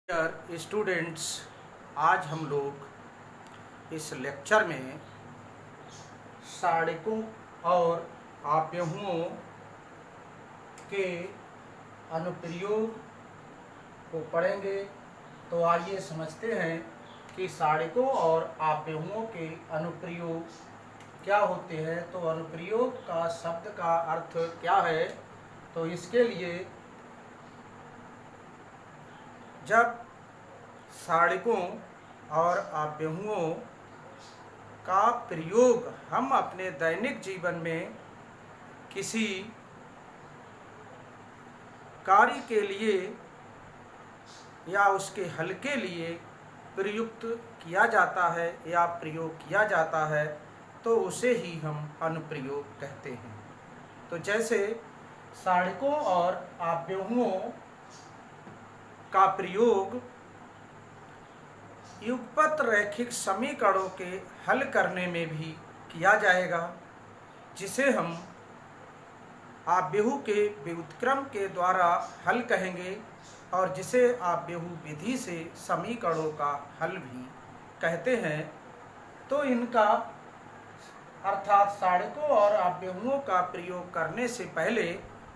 Dear students, आज हम लोग इस लेक्चर में साड़िकों और आव्यूहों के अनुप्रयोग को पढ़ेंगे। तो आइए समझते हैं कि साड़िकों और आव्यूहों के अनुप्रयोग क्या होते हैं। तो अनुप्रयोग का शब्द का अर्थ क्या है, तो इसके लिए जब साड़िकों और आव्यूहों का प्रयोग हम अपने दैनिक जीवन में किसी कार्य के लिए या उसके हल के लिए प्रयुक्त किया जाता है या प्रयोग किया जाता है, तो उसे ही हम अनुप्रयोग कहते हैं। तो जैसे साड़िकों और आव्यूहों का प्रयोग युगपत रैखिक समीकरणों के हल करने में भी किया जाएगा, जिसे हम आव्यूह के व्युत्क्रम के द्वारा हल कहेंगे और जिसे आव्यूह विधि से समीकरणों का हल भी कहते हैं। तो इनका अर्थात साड़िकों और आव्यूहों का प्रयोग करने से पहले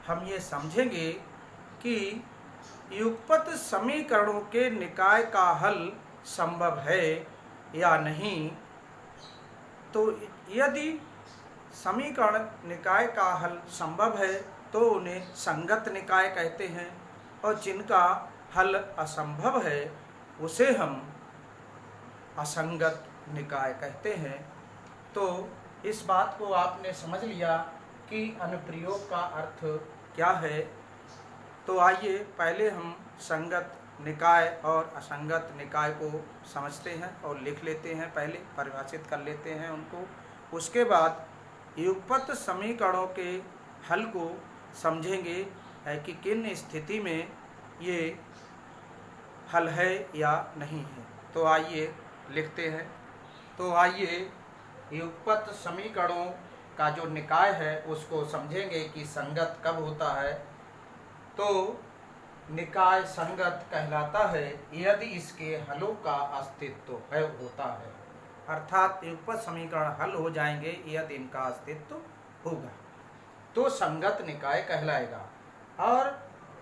हम ये समझेंगे कि युगपत समीकरणों के निकाय का हल संभव है या नहीं। तो यदि समीकरण निकाय का हल संभव है तो उन्हें संगत निकाय कहते हैं, और जिनका हल असंभव है उसे हम असंगत निकाय कहते हैं। तो इस बात को आपने समझ लिया कि अनुप्रयोग का अर्थ क्या है। तो आइए पहले हम संगत निकाय और असंगत निकाय को समझते हैं और लिख लेते हैं, पहले परिभाषित कर लेते हैं उनको। उसके बाद युगपत समीकरणों के हल को समझेंगे है कि किन स्थिति में ये हल है या नहीं है। तो आइए लिखते हैं। तो आइए युगपत समीकरणों का जो निकाय है उसको समझेंगे कि संगत कब होता है। तो निकाय संगत कहलाता है यदि इसके हलों का अस्तित्व होता है, अर्थात युगपत समीकरण हल हो जाएंगे यदि इनका अस्तित्व होगा तो संगत निकाय कहलाएगा, और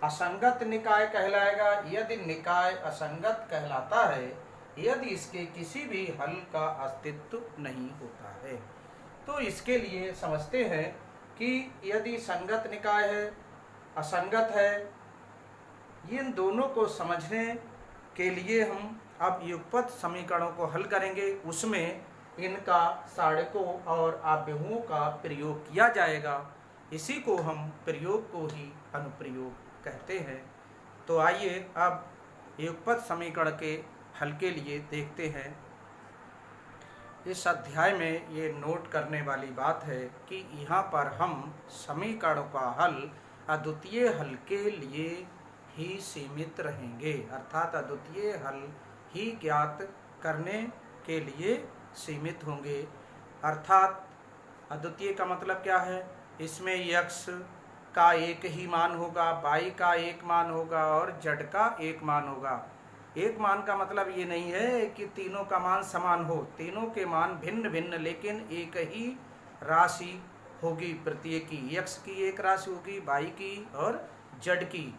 असंगत निकाय कहलाएगा यदि निकाय असंगत कहलाता है यदि इसके किसी भी हल का अस्तित्व नहीं होता है। तो इसके लिए समझते हैं कि यदि संगत निकाय है, असंगत है, इन दोनों को समझने के लिए हम अब युगपत समीकरणों को हल करेंगे। उसमें इनका साड़िकों और आव्यूहों का प्रयोग किया जाएगा। इसी को हम प्रयोग को ही अनुप्रयोग कहते हैं। तो आइए अब युगपत समीकरण के हल के लिए देखते हैं। इस अध्याय में ये नोट करने वाली बात है कि यहाँ पर हम समीकरणों का हल अद्वितीय हल के लिए ही सीमित रहेंगे, अर्थात अद्वितीय हल ही ज्ञात करने के लिए सीमित होंगे। अर्थात अद्वितीय का मतलब क्या है, इसमें x का एक ही मान होगा, y का एक मान होगा और z का एक मान होगा। एक मान का मतलब ये नहीं है कि तीनों का मान समान हो, तीनों के मान भिन्न भिन्न लेकिन एक ही राशि होगी। प्रत्येक की x की एक राशि होगी, y की और z की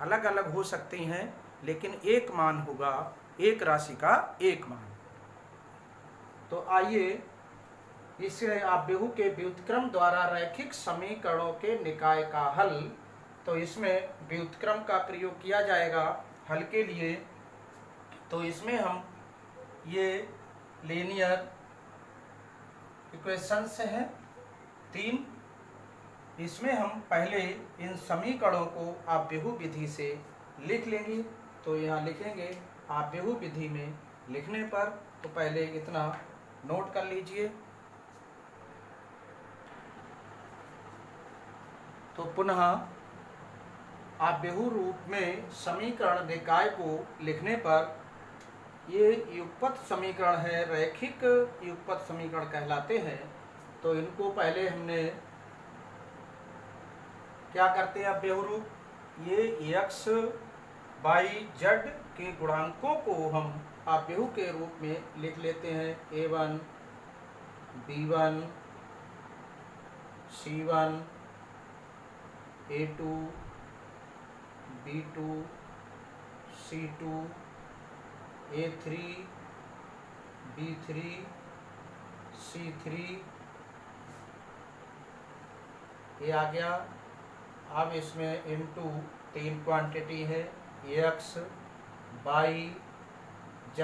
अलग अलग हो सकती हैं, लेकिन एक मान होगा, एक राशि का एक मान। तो आइए इस आव्यूह के व्युत्क्रम द्वारा रैखिक समीकरणों के निकाय का हल, तो इसमें व्युत्क्रम का प्रयोग किया जाएगा हल के लिए। तो इसमें हम ये लीनियर इक्वेशंस हैं 3, इसमें हम पहले इन समीकरणों को आव्यूह विधि से लिख लेंगे। तो यहाँ लिखेंगे आव्यूह विधि में लिखने पर, तो पहले इतना नोट कर लीजिए। तो पुनः आव्यूह रूप में समीकरण निकाय को लिखने पर ये युगपत समीकरण है, रैखिक युगपत समीकरण कहलाते हैं। तो इनको पहले हमने क्या करते हैं, आव्यूह रूप ये x y z के गुणांकों को हम आव्यूह के रूप में लिख लेते हैं। A1 B1 C1 A2 B2 C2 A3 B3 C3 ये आ गया। अब इसमें इनटू 3 क्वांटिटी है, X Y Z,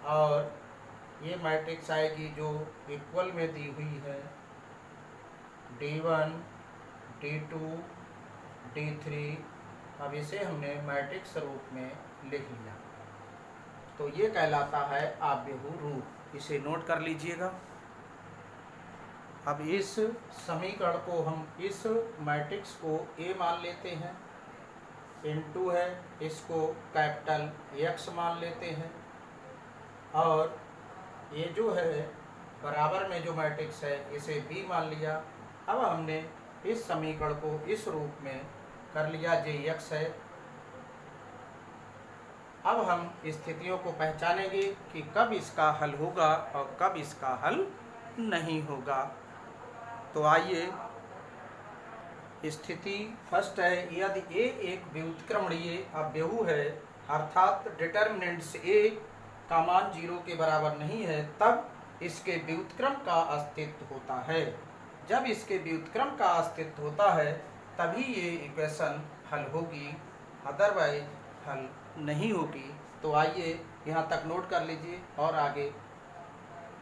और ये मैट्रिक्स आएगी जो इक्वल में दी हुई है D1 D2 D3। अब इसे हमने मैट्रिक्स रूप में लिख लिया, तो ये कहलाता है आव्यूह रूप। इसे नोट कर लीजिएगा। अब इस समीकरण को हम इस मैट्रिक्स को A मान लेते हैं, इनटू है, इसको कैपिटल X मान लेते हैं, और ये जो है बराबर में जो मैट्रिक्स है इसे B मान लिया। अब हमने इस समीकरण को इस रूप में कर लिया, Jx है। अब हम स्थितियों को पहचानेंगे कि कब इसका हल होगा और कब इसका हल नहीं होगा। तो आइए, स्थिति फर्स्ट है, यदि A एक व्युत्क्रमणीय अव्यूह है, अर्थात डिटर्मिनेंट्स A का मान 0 के बराबर नहीं है, तब इसके व्युत्क्रम का अस्तित्व होता है। जब इसके व्युत्क्रम का अस्तित्व होता है तभी ये इक्वेशन हल होगी, अदरवाइज हल नहीं होगी। तो आइए यहाँ तक नोट कर लीजिए और आगे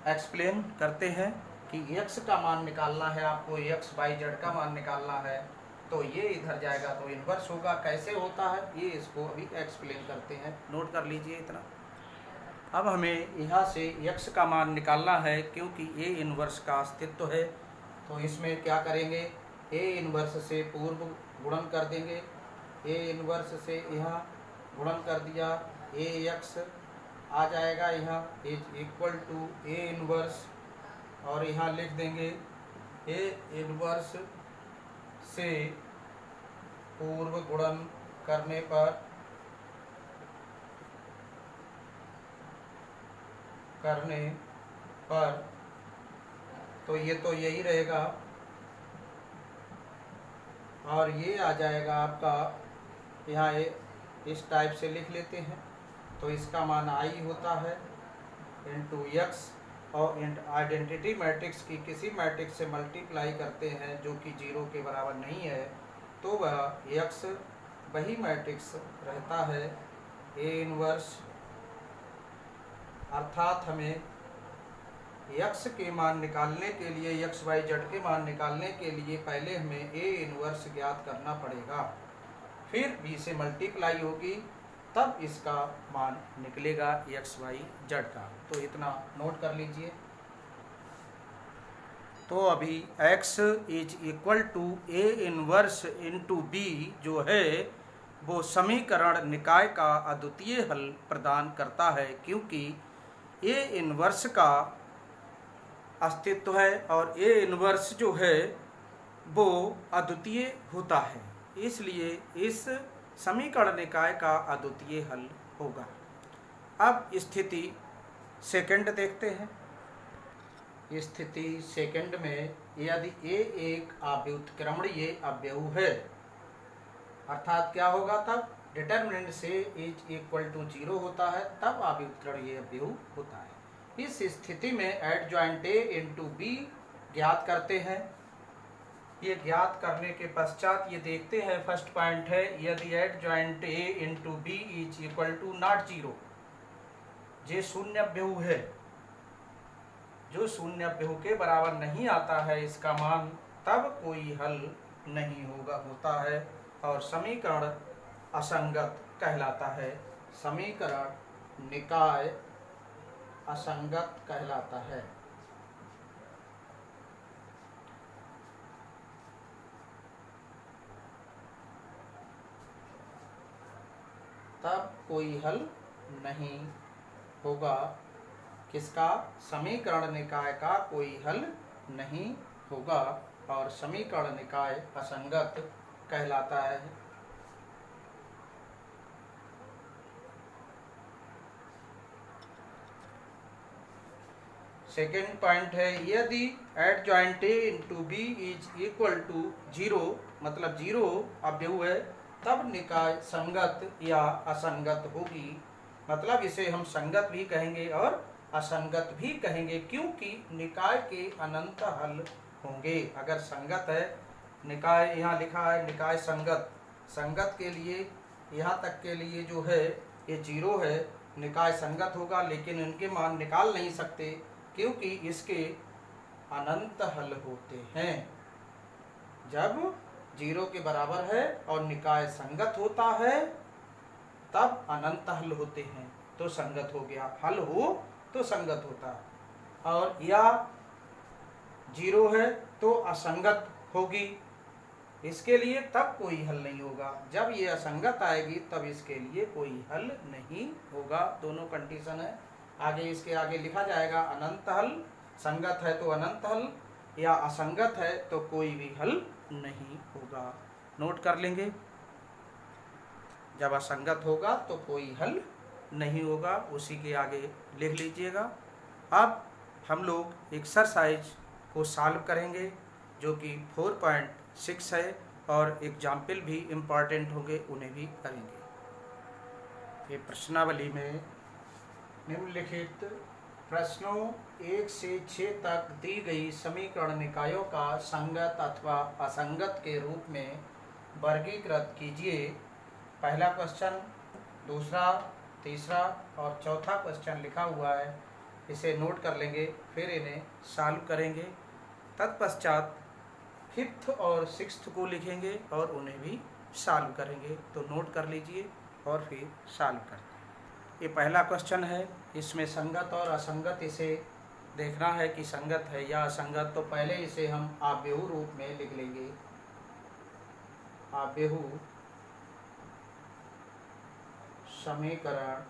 एक्सप्लेन करते हैं कि x का मान निकालना है आपको, x y z का मान निकालना है, तो ये इधर जाएगा तो इन्वर्स होगा। कैसे होता है ये इसको अभी एक्सप्लेन करते हैं, नोट कर लीजिए इतना। अब हमें यहाँ से x का मान निकालना है, क्योंकि A इन्वर्स का अस्तित्व है। तो इसमें क्या करेंगे, A इन्वर्स से पूर्व गुणन कर देंगे, A इन्वर्स से यहाँ गुणन कर दिया, AX आ जाएगा यहाँ is equal to A inverse, और यहाँ लिख देंगे A इन्वर्स से पूर्व गुणन करने पर तो ये तो यही रहेगा, और ये आ जाएगा आपका यहाँ इस टाइप से लिख लेते हैं। तो इसका मान I होता है इंटू x, और आइडेंटिटी मैट्रिक्स की किसी मैट्रिक्स से मल्टीप्लाई करते हैं जो कि 0 के बराबर नहीं है, तो वह x वही मैट्रिक्स रहता है A इन्वर्स। अर्थात हमें x के मान निकालने के लिए, x y z के मान निकालने के लिए पहले हमें A इन्वर्स ज्ञात करना पड़ेगा, फिर b से मल्टीप्लाई होगी, तब इसका मान निकलेगा x y z का। तो इतना नोट कर लीजिए। तो अभी x is equal to A inverse into b जो है वो समीकरण निकाय का अद्वितीय हल प्रदान करता है, क्योंकि A इन्वर्स का अस्तित्व है और A इन्वर्स जो है वो अद्वितीय होता है, इसलिए इस समीकरण निकाय का अद्वितीय हल होगा। अब स्थिति सेकंड देखते हैं। स्थिति सेकंड में यदि A एक अव्युत्क्रमणीय अव्यूह है, अर्थात क्या होगा, तब डिटर्मिनेंट से इज इक्वल टू 0 होता है, तब अव्युत्क्रमणीय अव्यूह होता है। इस स्थिति में एडजॉइंट A इंटू B ज्ञात करते हैं। ये ज्ञात करने के पश्चात ये देखते हैं, फर्स्ट पॉइंट है, यदि adjoint A into B is equal to not 0, ये शून्य अव्यूह है, जो शून्य अव्यूह के बराबर नहीं आता है इसका मान, तब कोई हल नहीं होता है और समीकरण असंगत कहलाता है। समीकरण निकाय असंगत कहलाता है। तब कोई हल नहीं होगा, किसका, समीकरण निकाय का कोई हल नहीं होगा और समीकरण निकाय असंगत कहलाता है। सेकेंड पॉइंट है यदि adjoint A into B is equal to 0, मतलब 0 अव्यव है, तब निकाय संगत या असंगत होगी। मतलब इसे हम संगत भी कहेंगे और असंगत भी कहेंगे, क्योंकि निकाय के अनंत हल होंगे। अगर संगत है निकाय, यहाँ लिखा है निकाय संगत, संगत के लिए यहाँ तक के लिए जो है ये 0 है, निकाय संगत होगा, लेकिन इनके मान निकाल नहीं सकते क्योंकि इसके अनंत हल होते हैं। जब 0 के बराबर है और निकाय संगत होता है तब अनंत हल होते हैं, तो संगत हो गया। हल हो तो संगत होता है, और या 0 है तो असंगत होगी, इसके लिए तब कोई हल नहीं होगा। जब ये असंगत आएगी तब इसके लिए कोई हल नहीं होगा। दोनों कंडीशन है। आगे इसके आगे लिखा जाएगा अनंत हल, संगत है तो अनंत हल, या असंगत है तो कोई भी हल नहीं होगा। नोट कर लेंगे, जब असंगत होगा तो कोई हल नहीं होगा, उसी के आगे लिख लीजिएगा। अब हम लोग एक्सरसाइज को सॉल्व करेंगे जो कि 4.6 है, और एग्जाम्पल भी इम्पॉर्टेंट होंगे, उन्हें भी करेंगे। ये प्रश्नावली में निम्नलिखित प्रश्नों 1 से 6 तक दी गई समीकरण निकायों का संगत अथवा असंगत के रूप में वर्गीकृत कीजिए। पहला क्वेश्चन, दूसरा, तीसरा और चौथा क्वेश्चन लिखा हुआ है, इसे नोट कर लेंगे, फिर इन्हें सॉल्व करेंगे। तत्पश्चात 5th और 6th को लिखेंगे और उन्हें भी सॉल्व करेंगे। तो नोट कर लीजिए और फिर सॉल्व करते हैं। ये पहला क्वेश्चन है, इसमें संगत और असंगत इसे देखना है कि संगत है या असंगत। तो पहले इसे हम आव्यूह रूप में लिख लेंगे। आव्यूह समीकरण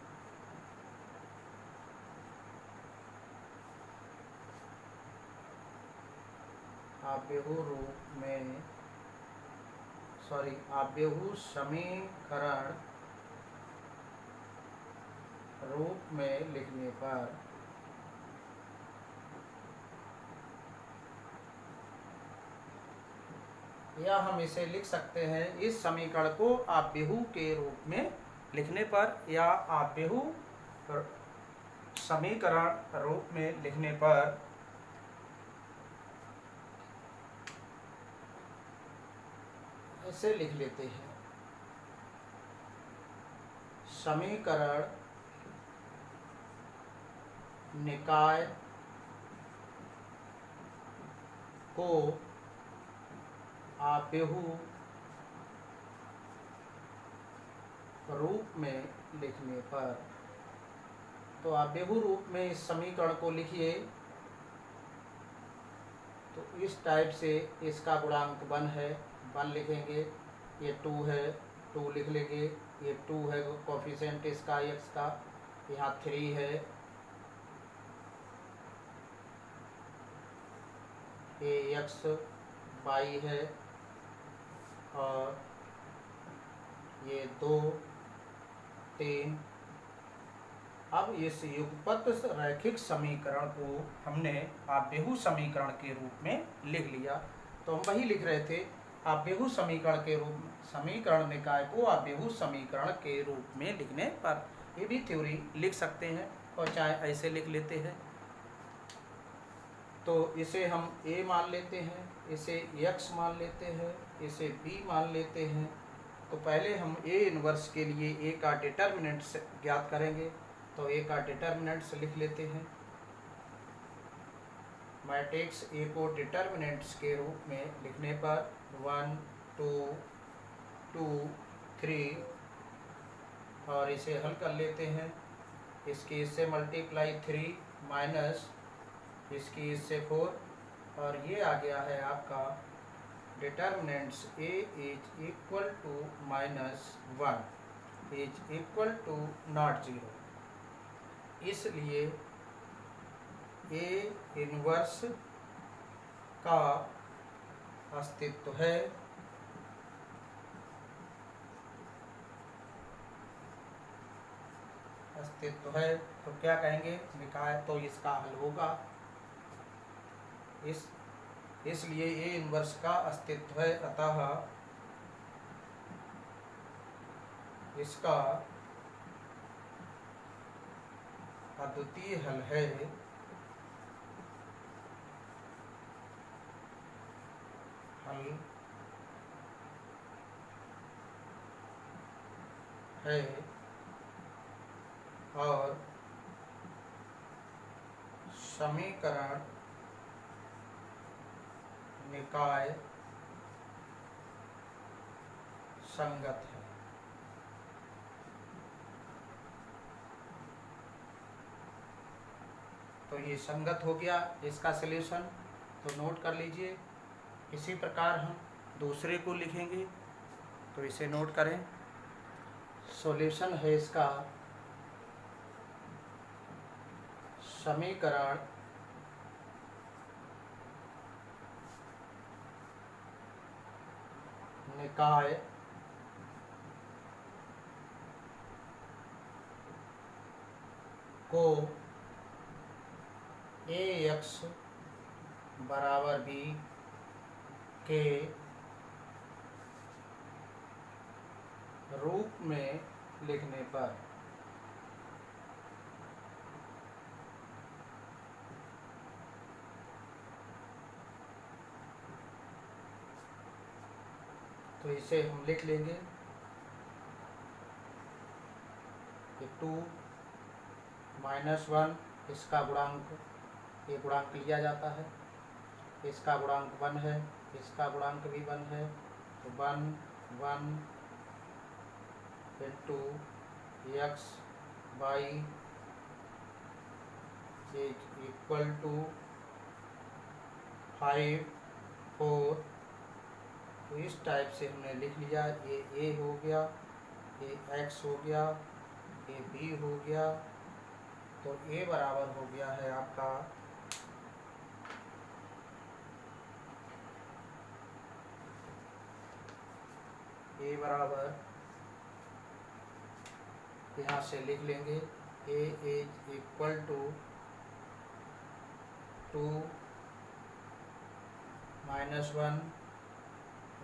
आव्यूह रूप में आव्यूह समीकरण रूप में लिखने पर या हम इसे लिख सकते हैं, इस समीकरण को आव्यूह के रूप में लिखने पर या आव्यूह समीकरण रूप में लिखने पर ऐसे लिख लेते हैं। समीकरण निकाय को आव्यूह रूप में लिखने पर, तो आव्यूह रूप में इस समीकरण को लिखिए तो इस टाइप से इसका गुणांक 1 है, 1 लिखेंगे, ये 2 है, 2 लिख लेंगे, ये 2 है कोफिशिएंट इसका x का, यहाँ 3 है, ये x y है, और ये 2 3। अब इस युगपत रैखिक समीकरण को हमने आव्यूह समीकरण के रूप में लिख लिया। तो हम वही लिख रहे थे, आव्यूह समीकरण के रूप में, समीकरण निकाय को आव्यूह समीकरण के रूप में लिखने पर। ये भी थ्योरी लिख सकते हैं और चाहे ऐसे लिख लेते हैं। तो इसे हम a मान लेते हैं, इसे x मान लेते हैं, इसे b मान लेते हैं। तो पहले हम a इनवर्स के लिए a का डिटर्मिनेंट्स ज्ञात करेंगे। तो a का डिटर्मिनेंट्स लिख लेते हैं। मैट्रिक्स a को डिटर्मिनेंट्स के रूप में लिखने पर 1 2 2 3, और इसे हल कर लेते हैं। इसकी इससे मल्टीप्लाई 3 माइनस इसकी इससे 4, और ये आ गया है आपका determinants a is equal to -1 is equal to not 0। इसलिए a इनवर्स का अस्तित्व है। तो क्या कहेंगे, निकाय, तो इसका हल होगा। इसलिए ए इनवर्स का अस्तित्व है, अतः इसका अद्वितीय हल है। और समीकरण निकाय संगत है। तो ये संगत हो गया इसका सलूशन, तो नोट कर लीजिए। इसी प्रकार हम दूसरे को लिखेंगे, तो इसे नोट करें। सॉल्यूशन है इसका समीकरण निकाय को AX बराबर B के रूप में लिखने पर तो इसे हम लिख लेंगे कि 2 - 1 इसका गुणांक, ये गुणांक लिया जाता है, इसका गुणांक 1 है, इसका गुणांक भी 1 है, तो 1 1 into x y equal to 5 4। तो इस टाइप से हमने लिख लिया। ये a हो गया, ये x हो गया, ये b हो गया। तो a बराबर हो गया है आपका a बराबर, यहाँ से लिख लेंगे a इज इक्वल टू 2 - 1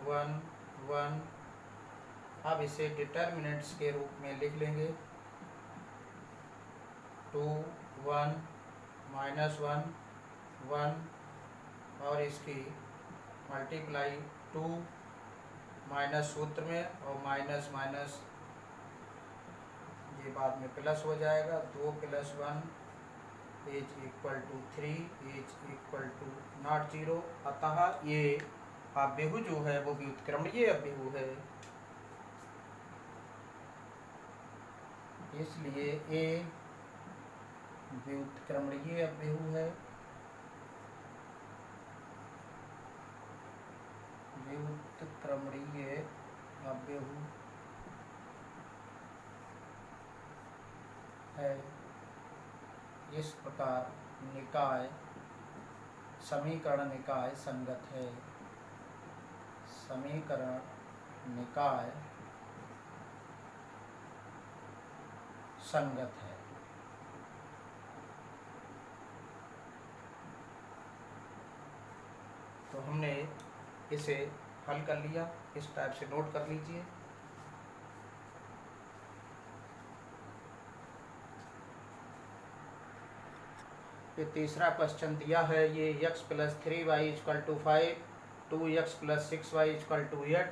1 1। अब इसे डिटर्मिनेंट्स के रूप में लिख लेंगे 2 1 - 1 1, और इसकी मल्टीप्लाई 2 माइनस सूत्र में, और माइनस माइनस ये बाद में प्लस हो जाएगा। 2 + 1 is equal to 3 is equal to not 0। अतः ये अव्ययु जो है वो व्युत्क्रमणीय अव्ययु है, इसलिए ए व्युत्क्रमणीय अव्ययु है। व्युत्क्रमणीय अव्ययु है। इस प्रकार निकाय समीकरण निकाय संगत है। समीकरण निकाय संगत है। तो हमने इसे हल कर लिया, इस टाइप से नोट कर लीजिए। ये तीसरा क्वेश्चन दिया है, ये x + 3y = 5, 2x + 6y = 8।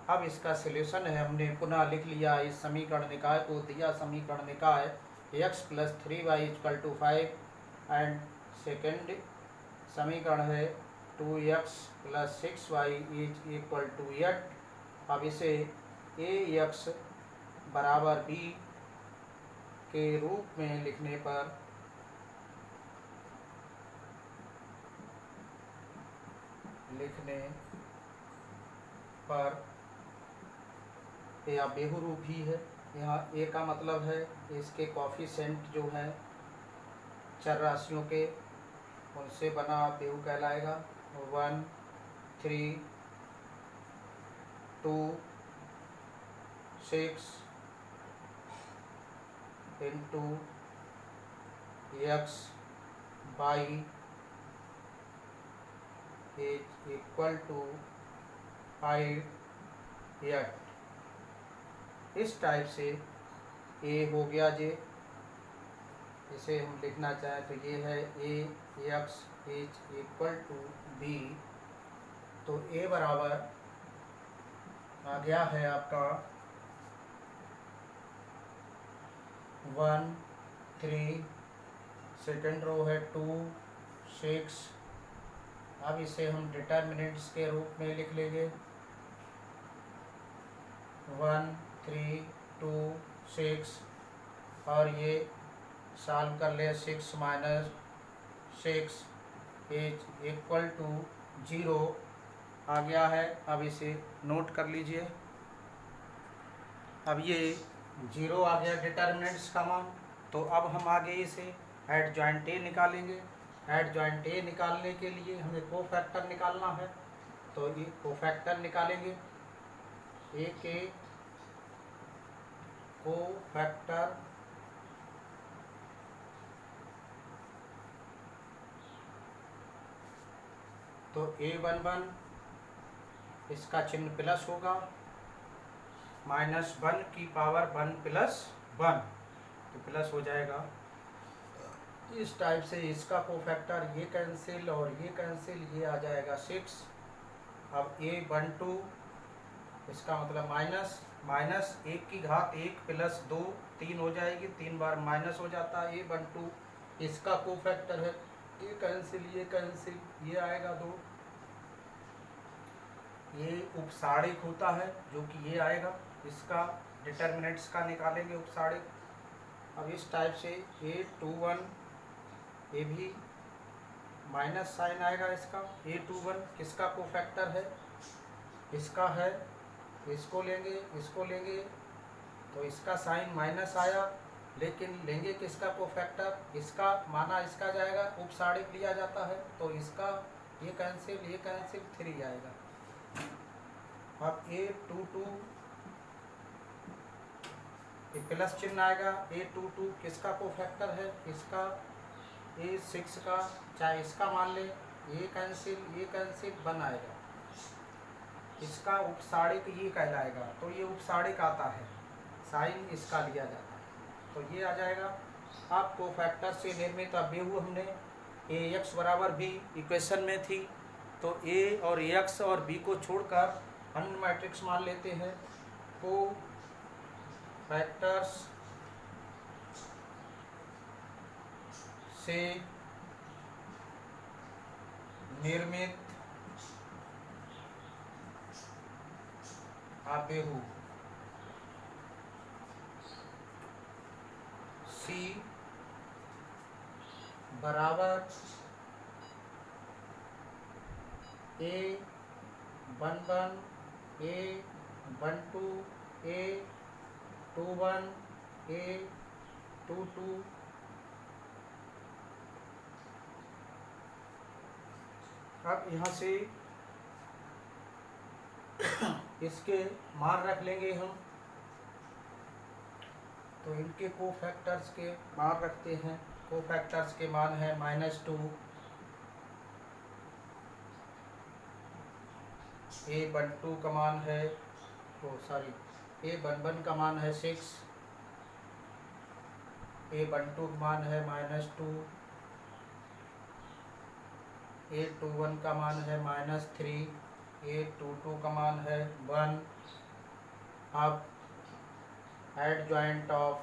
अब इसका सलूशन है, हमने पुनः लिख लिया इस समीकरण निकाय को। दिया समीकरण निकाय x + 3y = 5 एंड सेकेंड समीकरण है 2x + 6y = 8। अब इसे ax बराबर b के रूप में लिखने पर यह बेहू रूप ही है। यहाँ a का मतलब है इसके कॉफिशेंट जो हैं चर राशियों के, उनसे बना बेहू कहलाएगा। 1 3 2 6 into x y is equal to 5 8। इस टाइप से ए हो गया जे, इसे हम लिखना चाहें तो ये है A x is equal to B. तो ए बराबर आ गया है आपका 1 3, सेकेंड रो है 2 6। अब इसे हम डिटर्मिनेंट्स के रूप में लिख लेंगे 1 3 2 6, और ये सॉल्व कर ले 6 माइनस 6 इज इक्वल टू 0 आ गया है। अब इसे नोट कर लीजिए। अब ये 0 आ गया डिटर्मिनेंट्स का मान। तो अब हम आगे इसे एडजॉइंट ए निकालेंगे। एडजॉइंट ए निकालने के लिए हमें कोफैक्टर निकालना है, तो ये कोफैक्टर निकालेंगे। ए के कोफैक्टर तो A11 इसका चिन्ह प्लस होगा, -1 की पावर 1 + 1 तो प्लस हो जाएगा। इस टाइप से इसका कोफैक्टर ये कैंसिल और ये कैंसिल, ये आ जाएगा 6। अब A12 इसका मतलब माइनस 1 की घात 1 + 2 3 हो जाएगी, 3 बार माइनस हो जाता है। A12 इसका कोफैक्टर है, ये कैंसिल ये आएगा 2। ये उपसाड़िक होता है जो कि ये आएगा, इसका डिटर्मिनेंट्स का निकालेंगे उपसाड़िक। अब इस टाइप से A21 ये भी माइनस साइन आएगा इसका। A21 किसका कोफैक्टर है, इसका है। इसको लेंगे तो इसका साइन माइनस आया, लेकिन लेंगे किसका कोफैक्टर, इसका, माना इसका जाएगा, उपसाड़िक लिया जाता है तो इसका ये कैंसिल 3 आएगा। अब A22 ये प्लस चिन्ह आएगा। A22 किसका कोफैक्टर है, इसका। A6 का, चाहे इसका मान ले, ये कैंसिल 1 आएगा। इसका उपसाड़िक ये कहलाएगा, तो ये उपसाड़िक आता है, साइन इसका लिया जाता है, तो ये आ जाएगा। अब कोफैक्टर से निर्मित अब बेहू हमने AX बराबर B इक्वेशन में थी, तो A और AX और B को छोड़कर अन्य मैट्रिक्स मान लेते हैं। कोफैक्टर्स से निर्मित आबेहू C बराबर A11 A12 A21 A22। अब यहाँ से इसके मान रख लेंगे हम, तो इनके कोफैक्टर्स के मान रखते हैं। कोफैक्टर्स के मान है -2, A12 का मान है, A11 का मान है 6, A12 का मान है -2, A21 का मान है -3, A22 का मान है 1। अब adjoint of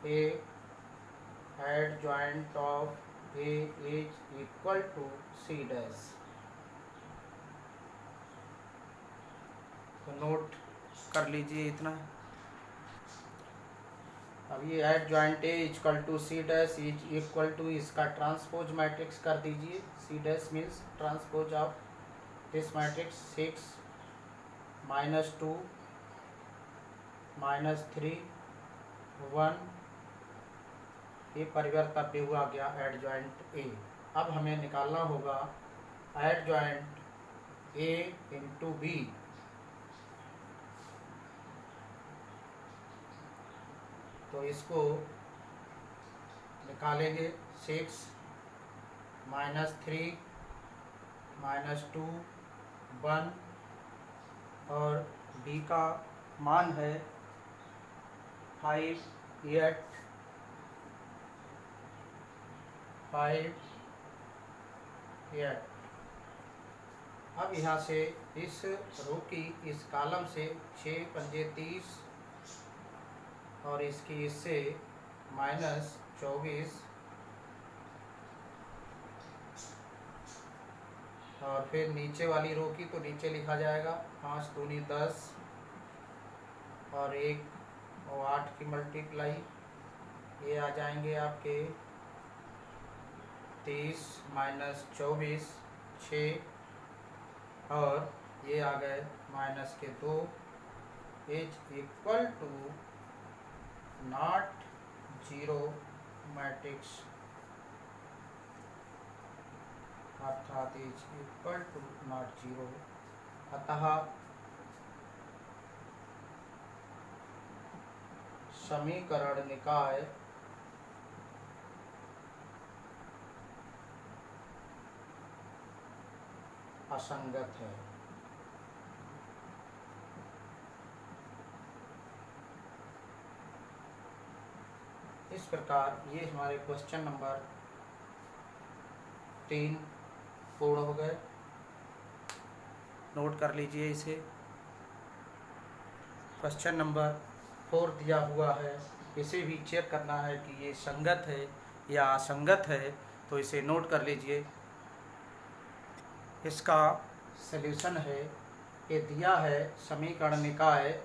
A is equal to C dash. तो नोट कर लीजिए इतना। अब ये adjoint A equal to C dash is equal to, इसका ट्रांसपोज मैट्रिक्स कर दीजिए। C dash means transpose of this matrix 6 -2 -3 1। ये परिवर्तन हुआ गया एडजॉइंट A। अब हमें निकालना होगा एडजॉइंट A इंटू B। तो इसको निकालेंगे 6 -3 -2 1 और b का मान है 5 8 5 8। अब यहाँ से इस रो की इस कॉलम से 6 पंजे 30 और इसकी इससे -24 और फिर नीचे वाली रो की तो नीचे लिखा जाएगा 5 दूनी 10 और 1 और 8 की मल्टीप्लाई, ये आ जाएंगे आपके 30 -24 6 और ये आ गए -2 is equal to not 0 matrix, अर्थात इज इक्वल टू नॉट 0। अतः समीकरण निकाय असंगत है। इस प्रकार ये हमारे क्वेश्चन नंबर 3 पूर्ण हो गए। नोट कर लीजिए इसे। क्वेश्चन नंबर 4 दिया हुआ है, इसे भी चेक करना है कि ये संगत है या असंगत है, तो इसे नोट कर लीजिए। इसका सल्यूशन है, ये दिया है समीकरण निकाय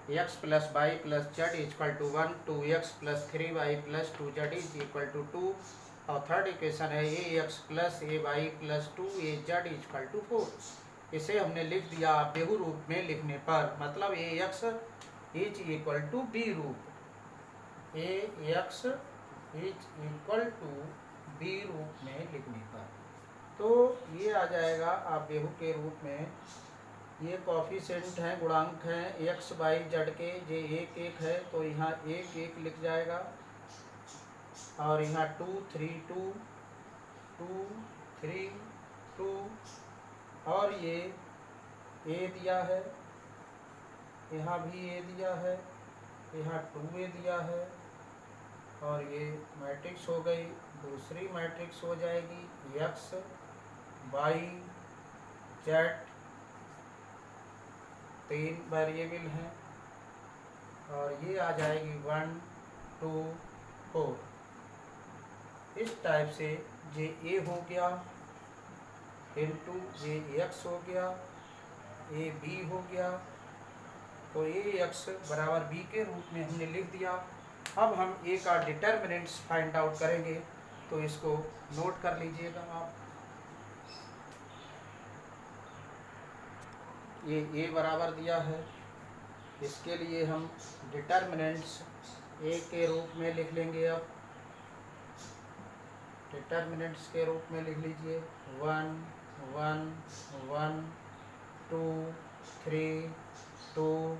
x + y + z = 1 2x + 3y + 2z = 2 और थर्ड इक्वेशन है ax + ay + 2az = 4। इसे हमने लिख दिया बेहू रूप में लिखने पर, मतलब ax is equal to b रूप, ax is equal to b रूप में लिखने पर, तो ये आ जाएगा आप बेहू के रूप में। ये कोफिशिएंट हैं, गुणांक हैं x y z के, ये 1 1 है तो यहाँ 1 1 लिख जाएगा और यहाँ 2 3 2 2 3 2 और ये a दिया है, यहाँ भी a दिया है, यहाँ 2a दिया है और ये मैट्रिक्स हो गई। दूसरी मैट्रिक्स हो जाएगी x y z, 3 वेरिएबल हैं और ये आ जाएगी 1 2 4। इस टाइप से ये a हो गया इंटू ये x हो गया, a b हो गया, तो ax बराबर b के रूप में हमने लिख दिया। अब हम a का डिटर्मिनेंट्स फाइंड आउट करेंगे, तो इसको नोट कर लीजिएगा आप। ये a बराबर दिया है, इसके लिए हम डिटर्मिनेंट्स a के रूप में लिख लेंगे। अब डिटर्मिनेंट्स के रूप में लिख लीजिए 1 1 1 2 3 2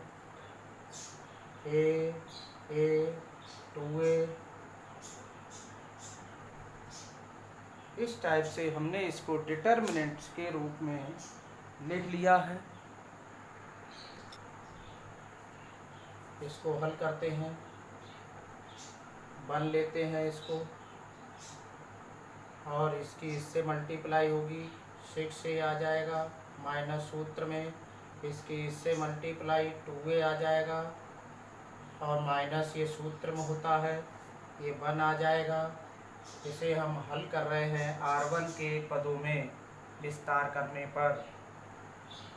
a 2a। इस टाइप से हमने इसको डिटर्मिनेंट्स के रूप में लिख लिया है। इसको हल करते हैं, बन लेते हैं इसको और इसकी इससे मल्टीप्लाई होगी 6 से आ जाएगा, माइनस सूत्र में इसकी इससे मल्टीप्लाई 2a आ जाएगा और माइनस ये सूत्र में होता है, ये 1 आ जाएगा। इसे हम हल कर रहे हैं r1 के पदों में विस्तार करने पर,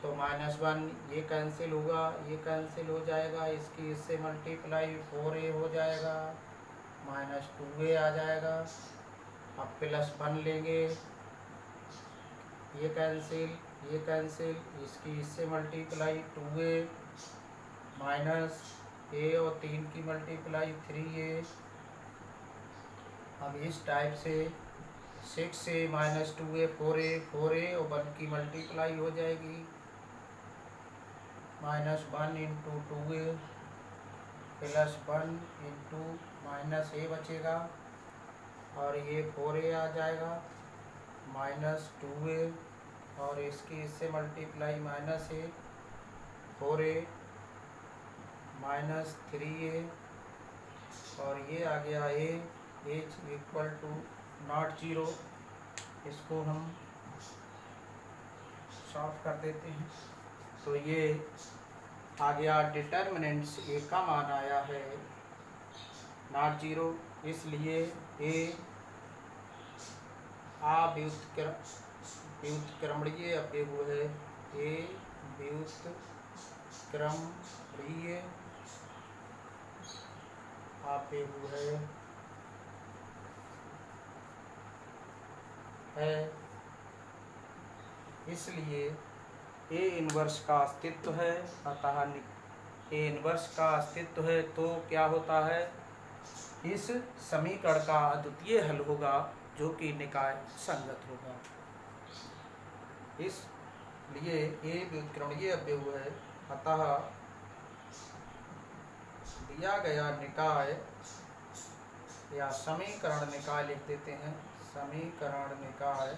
तो -1 ये कैंसिल होगा, ये कैंसिल हो जाएगा, इसकी इससे मल्टीप्लाई 4a हो जाएगा, -2a आ जाएगा। अब +1 लेंगे, ये कैंसिल, ये कैंसिल, इसकी इससे मल्टीप्लाई 2a माइनस a और 3 की मल्टीप्लाई 3a। अब इस टाइप से 6 से -2a 4a 4a और 1 की मल्टीप्लाई हो जाएगी, -1 इंटू 2a +1 इंटू -a बचेगा और ये 4a आ जाएगा, -2a और इसकी इससे मल्टीप्लाई -a 4a -3a और ये आ गया h इक्वल टू नॉट 0। इसको हम सॉल्व कर देते हैं। तो ये आ गया डिटर्मिनेंट्स a का मान आया है नॉट 0, इसलिए a व्युत्क्रमणीय अवयव है। a व्युत्क्रमणीय अवयव है, इसलिए ए इनवर्स का अस्तित्व है। अतः ए इनवर्स का अस्तित्व है तो क्या होता है, इस समीकरण का अद्वितीय हल होगा जो कि निकाय संगत होगा। इसलिए ए व्युत्क्रमणीय अवयव है। अतः दिया गया निकाय या समीकरण निकाय लिख देते हैं। समीकरण निकाय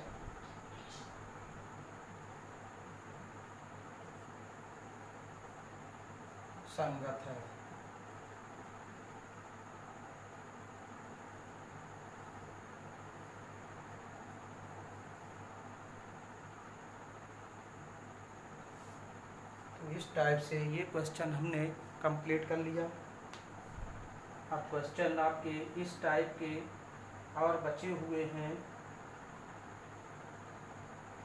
संगत है। तो इस टाइप से ये क्वेश्चन हमने कंप्लीट कर लिया। अब क्वेश्चन आपके इस टाइप के और बचे हुए हैं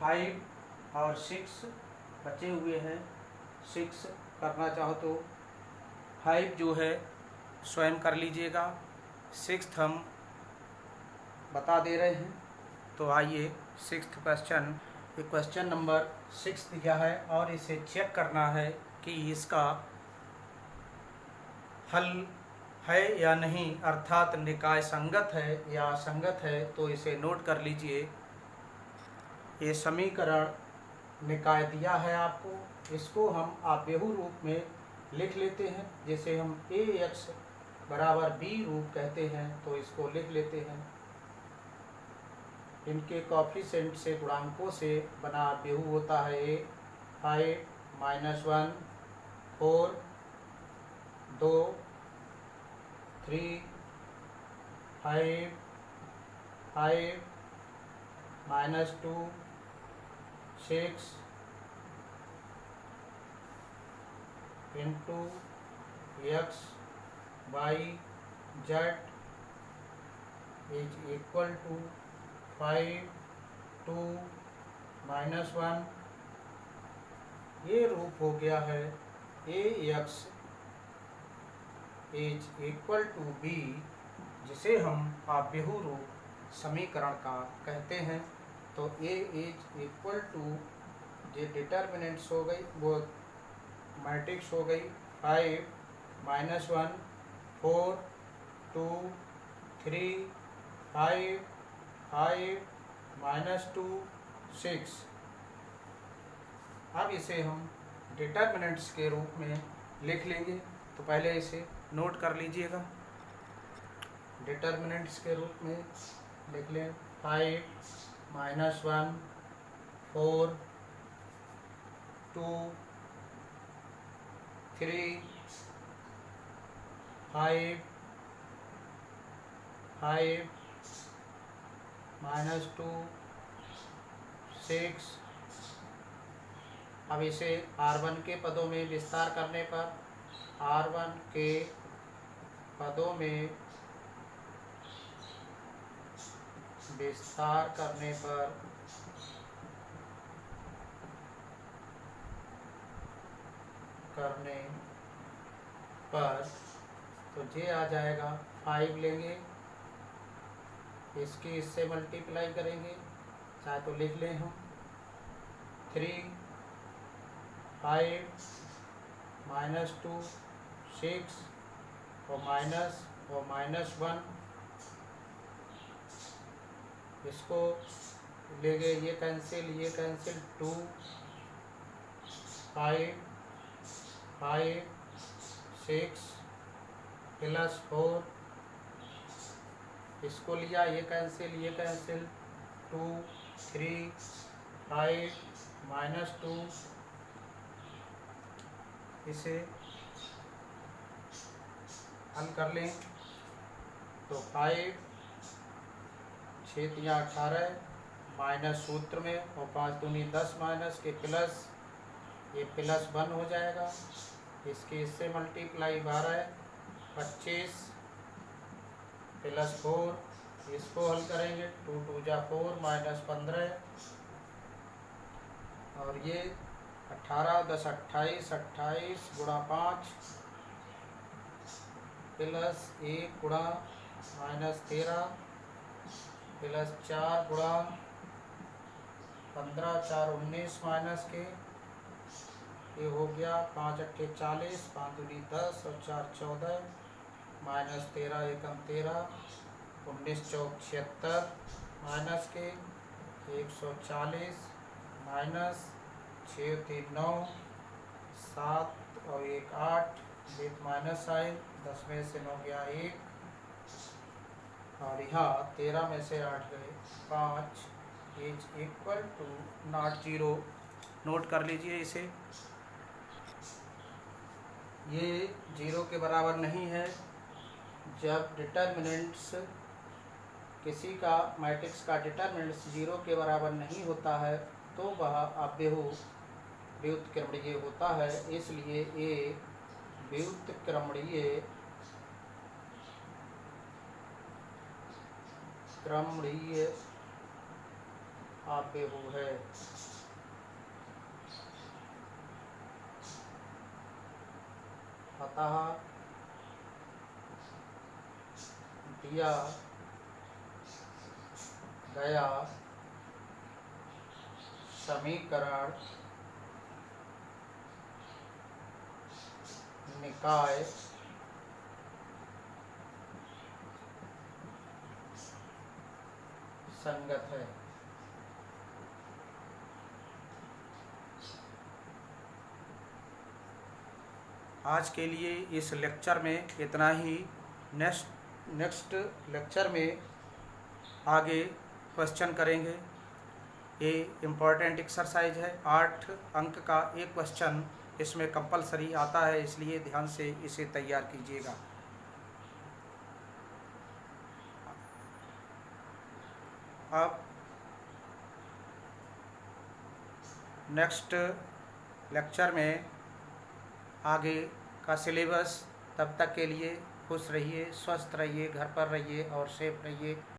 5 और 6 बचे हुए हैं। 6 करना चाहो तो 5 जो है स्वयं कर लीजिएगा, 6 हम बता दे रहे हैं। तो आइए 6th क्वेश्चन, ये क्वेश्चन नंबर 6 दिया है और इसे चेक करना है कि इसका हल है या नहीं, अर्थात निकाय संगत है या असंगत है। तो इसे नोट कर लीजिए। ये समीकरण निकाय दिया है आपको, इसको हम आव्यूह रूप में लिख लेते हैं। जैसे हम ax बराबर b रूप कहते हैं तो इसको लिख लेते हैं। इनके कॉफिशेंट से, गुणांकों से बना आव्यूह होता है a 5 -1 4 2 3 5 5 -2 6 into x y z is equal to 5 2 -1। ये रूप हो गया है ax is equal to b, जिसे हम आव्यूह रूप समीकरण का कहते हैं। तो a इज इक्वल टू, ये डिटर्मिनेंट्स हो गई, वो मैट्रिक्स हो गई 5 -1 4 2 3 5 5 -2 6। अब इसे हम डिटर्मिनेंट्स के रूप में लिख लेंगे। तो पहले इसे नोट कर लीजिएगा। डिटर्मिनेंट्स के रूप में लिख लें 5 -1 4 2 3 5 5 -2 6। अब इसे R1 के पदों में विस्तार करने पर, R1 के पदों में विस्तार करने पर तो ये आ जाएगा 5 लेंगे, इसकी इससे मल्टीप्लाई करेंगे, चाहे तो लिख लें हम 3 5 -2 6 और -1, इसको लेंगे, ये कैंसिल 2 5 5 6 +4, इसको लिया, ये कैंसिल 2 3 5 - 2, इसे हल कर लें तो 5 6 × 18 माइनस सूत्र में, और 5 दूनी 10 माइनस के प्लस, ये +1 हो जाएगा। इसके इससे मल्टीप्लाई 12 25 +4, इसको हल करेंगे 2 × 2 = 4 -15, और ये 18 10 28 28 × 5 +1 × -13 +4 × 15 4 19 माइनस के, ये हो गया 5 8 40 5 दूनी 10 और 4 14 -13 1 13 19 चौक 76 माइनस के 140 माइनस 6 3 9 7 और 1 8, एक माइनस आए, 10 में से 9 गया 1, और यहाँ 13 में से 8 गए 5, = नॉट 0। नोट कर लीजिए इसे, ये 0 के बराबर नहीं है। जब डिटर्मिनेंट्स किसी का मैट्रिक्स का डिटर्मिनेंट्स 0 के बराबर नहीं होता है तो वह व्युत्क्रमणीय होता है। इसलिए ये व्युत्क्रमणीय आव्यूह है। अतः दिया गया समीकरण निकाय संगत है। आज के लिए इस लेक्चर में इतना ही। नेक्स्ट लेक्चर में आगे क्वेश्चन करेंगे। ये इम्पॉर्टेंट एक्सरसाइज है, 8 अंक का एक क्वेश्चन इसमें कंपलसरी आता है, इसलिए ध्यान से इसे तैयार कीजिएगा। अब नेक्स्ट लेक्चर में आगे का सिलेबस, तब तक के लिए खुश रहिए, स्वस्थ रहिए, घर पर रहिए और सेफ रहिए।